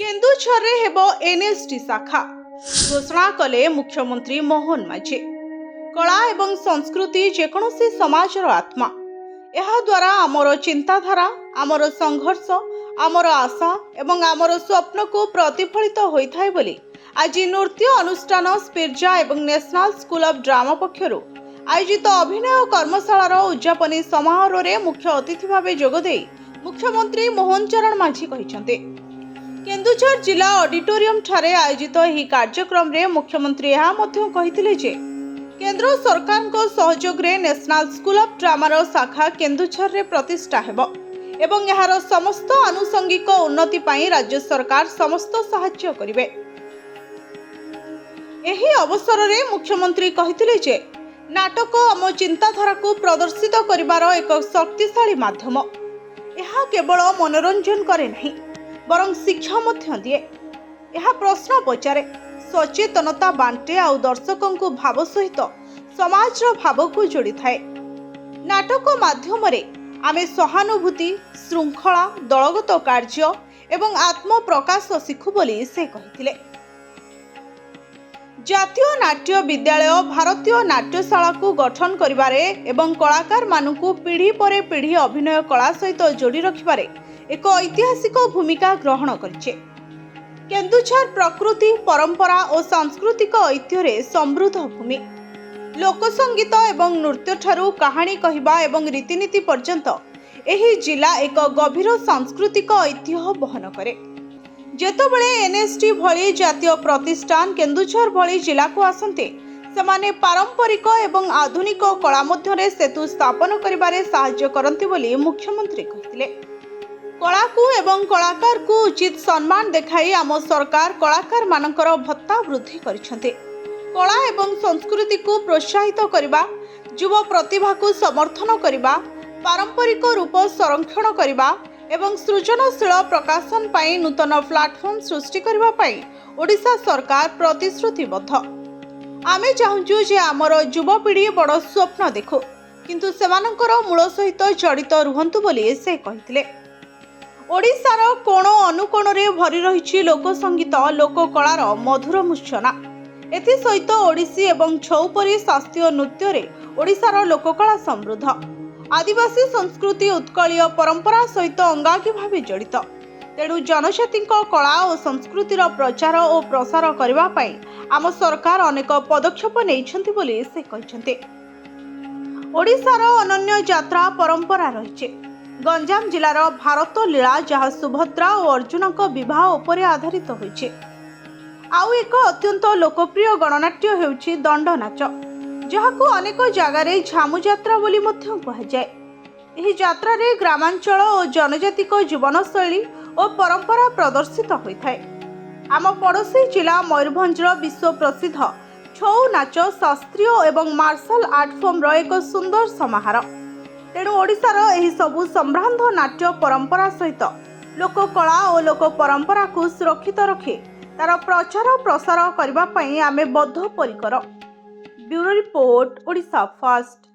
केन्दुझर हेब एनएसटी शाखा घोषणा कले मुख्यमंत्री मोहन माझी। कला एवं संस्कृति जेकोसी समाजर आत्मा। यह द्वारा आमर चिंताधारा, आमर संघर्ष, आमर आशा एवं आमर स्वप्न को प्रतिफलित होता है बोली आज नृत्य अनुष्ठान स्पिर्जा एवं नेशनल स्कूल ऑफ ड्रामा पक्षरु आयोजित अभिनय कर्मशालार उद्यापनी समारोह रे मुख्य अतिथि भाव जोगदे मुख्यमंत्री मोहन चरण माझी कहिसंते। केन्दुझर जिला ऑडिटोरियम ठारे आयोजित यह कार्यक्रम रे मुख्यमंत्री यह मध्य कहिथिले जे केंद्र सरकार को सहयोग रे नेशनल स्कूल ऑफ ड्रामार शाखा केन्दुझर रे प्रतिष्ठा हेबो एवं यार समस्त आनुषंगिक उन्नति पाई राज्य सरकार समस्त सहाय्य करिवे। एही अवसर रे मुख्यमंत्री कहिथिले जे नाटक आम चिंताधारा को प्रदर्शित करिवार एक शक्तिशाली माध्यम। यह केवल मनोरंजन करे नहीं बरं शिक्षा मध्य दिए। यह प्रश्न पचारे, सचेतनता बांटे आउ दर्शकों को भाव सहित समाज भाव को जोड़ी थाए। नाटक माध्यम रे आमे सहानुभूति, श्रृंखला, दलगत कार्य एवं आत्म प्रकाश शिखु बोली से कहिथिले। जातीय नाट्य विद्यालय भारतीय नाट्यशाला को गठन करिबारे एवं कलाकार मानकु पीढ़ी पर पीढ़ी अभिनय कला सहित जोड़ी रखिबारे एक ऐतिहासिक भूमिका ग्रहण करिछे। केन्दुझर प्रकृति, परंपरा और सांस्कृतिक ऐतिह्य समृद्ध भूमि। लोकसंगीत एवं नृत्य ठारू कहानी कहिबा एवं रीतिनीति पर्यंत एही जिला एक गभीर सांस्कृतिक ऐतिह्य बहन करे। जेतबेले एनएसटी भली जातीय प्रतिष्ठान केन्दुझर भली जिला को आसंते सेमाने पारंपरिक एवं आधुनिक कला मध्यरे सेतु स्थापन करिबारे सहाय्य करंती बोली मुख्यमंत्री कहिथिले। कला को एवं कलाकार को उचित सम्मान देखाई आम सरकार कलाकार मानकर भत्ता वृद्धि करिसेंते। कला एवं संस्कृति को प्रोत्साहित करिबा, युवा प्रतिभा को समर्थन करिबा, पारंपरिक रूप संरक्षण करिबा एवं सृजनशील प्रकाशन पाई नूतन प्लाटफॉर्म सृष्टि करिबा पाई ओडिशा सरकार प्रतिश्रुतिबद्ध। आमे चाहूँ जे आमर युवपीढ़ी बड़ स्वप्न देखु किंतु सेमानकर मूल सहित जड़ित रुहंतु बोली से कहिथिले। ओडिशार कोण अनुकोण रे भरी रहिछि लोकसंगीत, लोककलार मधुर मूर्छना। एथि सहित ओडिसी एवं छौपरी शास्त्रीय नृत्य रे ओडिशार लोककला समृद्ध। आदिवासी संस्कृति उत्कलीय परंपरा सहित अंगांगी भावे जड़ित। तेणु जनजाति कला और संस्कृतिर प्रचार और प्रसार करबा पई आम सरकार अनेक पदक्षेप नेइछन्ति बोली से कहिसंते। ओडिशार अनन्य यात्रा परंपरा रहिছে। गंजाम जिलार भारत लीला जहाँ सुभद्रा और अर्जुन विवाह उपर आधारित होइছে। आउ एक अत्यंत लोकप्रिय गणनाट्य हेउछि दंड नाच, जहाकू अनेक जगार झामु यात्रा बोली मध्य कहुए। यह यात्रा रे ग्रामांचल और जनजातिक जीवनशैली और परंपरा प्रदर्शित होता है। आम पड़ोसी जिला मयूरभंजर विश्व प्रसिद्ध छौ नाच शास्त्रीय एवं मार्शल आर्ट फॉर्म एक सुंदर समाहार। तेणु ओडिशार एही सबु संभ्रांत नाट्य परंपरा सहित लोककला और लोक परंपरा को सुरक्षित रखी तार प्रचार प्रसार करने आमे बद्धपरिकर। Bureau report, Odisha first.